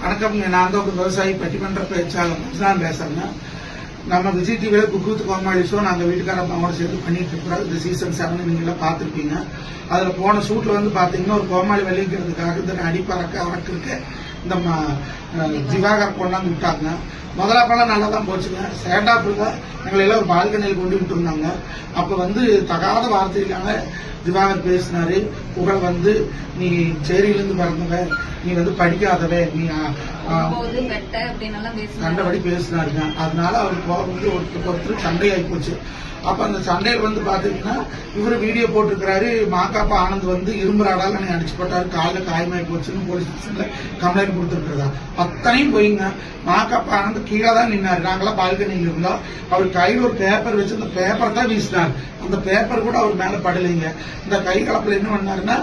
வணக்கம். நான் தான் ஒரு விவசாயி பட்டிமன்ற பேச்சாளர் தான் பேசுறேங்க. நம்ம விஜய் டிவியில குக் வித் கோமாளி ஷோ நாங்கள் வீட்டுக்கார அம்மாவோட சேர்த்து பண்ணிட்டு இருக்கிறோம். இந்த சீசன் 7 நீங்க எல்லாம் பார்த்துருப்பீங்க. அதுல போன ஷூட்ல வந்து பாத்தீங்கன்னா ஒரு கோமாளி வெளியிக்கிறதுக்காக இந்த அடிப்பறக்க இந்த திவாகர் கொண்டாந்து விட்டாங்க. முதல்ல படம் நல்லா தான் போச்சுங்க. சேண்டாப்புல எங்களை எல்லாம் ஒரு பால்கனியில் கொண்டு விட்டு இருந்தாங்க. அப்ப வந்து தகாத வார்த்தையிலான திவாகர் பேசினாரு. புகழ் வந்து நீ சேரியிலிருந்து பிறந்தவ, நீ வந்து படிக்காதவே, நீ கண்டபடி பேசினாருங்க. அதனால அவருக்கு வந்து ஒருத்தருக்கு சண்டையாகி போச்சு. அப்ப அந்த சண்டையில் வந்து பாத்தீங்கன்னா இவரு வீடியோ போட்டிருக்கிறாரு. மாக்காப்பா ஆனந்த் வந்து இரும்புறாடால நீ அடிச்சு போட்டாரு, காலில் காயமாயி போச்சுன்னு போலீஸ் ஸ்டேஷன்ல கம்ப்ளைண்ட் கொடுத்துருக்கிறதா. அத்தனையும் போயிங்க. மாக்காப்பா ஆனந்த் கீழே தான் நின்னாரு. நாங்களாம் பால்கனியில் இருந்தோம். அவர் கையில் ஒரு பேப்பர் வச்சு அந்த பேப்பர் தான் வீசினார். அந்த பேப்பர் கூட அவர் மேல படலைங்க. இந்த கை கலப்புல என்ன பண்ணாருன்னா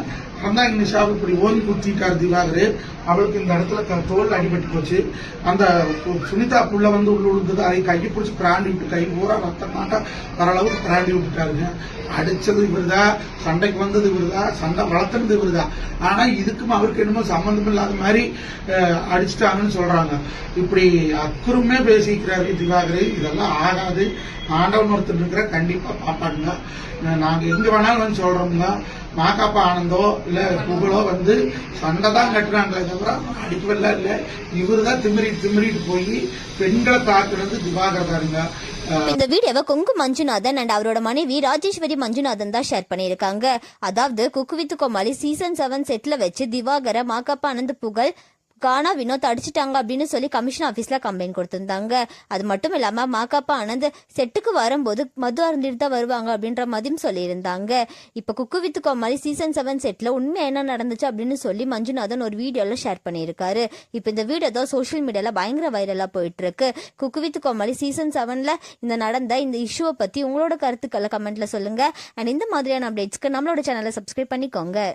ரந்தாங்க நிஷாவுக்கு இப்படி ஓங்கி குத்திட்டார் திவாகர். அவளுக்கு இந்த இடத்துல தோல் அடிபட்டு போச்சு. அந்த சுனிதா புள்ள வந்து உள்ள விழுந்தது. அதை கையை பிடிச்சி பிராண்டி விட்டு கை பூரா ரத்தம் மாட்டா வர அளவுக்கு பிராண்டி விட்டுட்டாருங்க. அடிச்சது இவருதான், சண்டைக்கு வந்தது இவருதான், சண்டை வளர்த்துனது இவருதான். ஆனா இதுக்கும் அவருக்கு என்னமோ சம்பந்தம் இல்லாத மாதிரி அடிச்சுட்டாங்கன்னு சொல்றாங்க. இப்படி அக்குறுமே பேசிக்கிறாரு திவாகர். இதெல்லாம் ஆகாது. ஆண்டவன் ஒருத்தர் இருக்கிற கண்டிப்பா பாப்பாடுங்க. நாங்க எங்க வேணாலும் வந்து சொல்றோம்னா மாக்காப்பா ஆனந்தோ இல்ல புகழோ வந்து சண்டை தான் கட்டுறாங்களே தவிர அடிப்பெல்லாம் இல்ல. இவரு தான் திமிரிட்டு போய் பெண்களை தாக்குறது திவாகர் தாருங்க. இந்த வீடியோவை கொங்கு மஞ்சுநாதன் அண்ட் அவரோட மனைவி ராஜேஸ்வரி மஞ்சுநாதன் தான் ஷேர் பண்ணியிருக்காங்க. அதாவது குக் வித் கோமாளி சீசன் 7 செட்ல வச்சு திவாகரை மாக்காப்பா ஆனந்த் புகழ் கானா வினோத் அடிச்சுட்டாங்க அப்படின்னு சொல்லி கமிஷன் ஆபீஸ்ல கம்ப்ளைண்ட் கொடுத்திருந்தாங்க. அது மட்டும் இல்லாம மாக்காப்பா ஆனந்த் செட்டுக்கு வரும்போது மது அருந்திட்டு தான் வருவாங்க அப்படின்ற மாதிரியும் சொல்லியிருந்தாங்க. இப்ப குக்கு வித் கோமாளி சீசன் 7 செட்ல உண்மை என்ன நடந்துச்சு அப்படின்னு சொல்லி மஞ்சுநாதன் ஒரு வீடியோல ஷேர் பண்ணியிருக்காரு. இப்ப இந்த வீடியோ தான் சோசியல் மீடியால பயங்கர வைரலா போயிட்டு இருக்கு. குக்கு வித் கோமாளி சீசன் 7ல இந்த நடந்த இந்த இஷ்யூவை பத்தி உங்களோட கருத்துக்களை கமெண்ட்ல சொல்லுங்க. அண்ட் இந்த மாதிரியான அப்டேட்ஸ்க்கு நம்மளோட சேனலை சப்ஸ்கிரைப் பண்ணிக்கோங்க.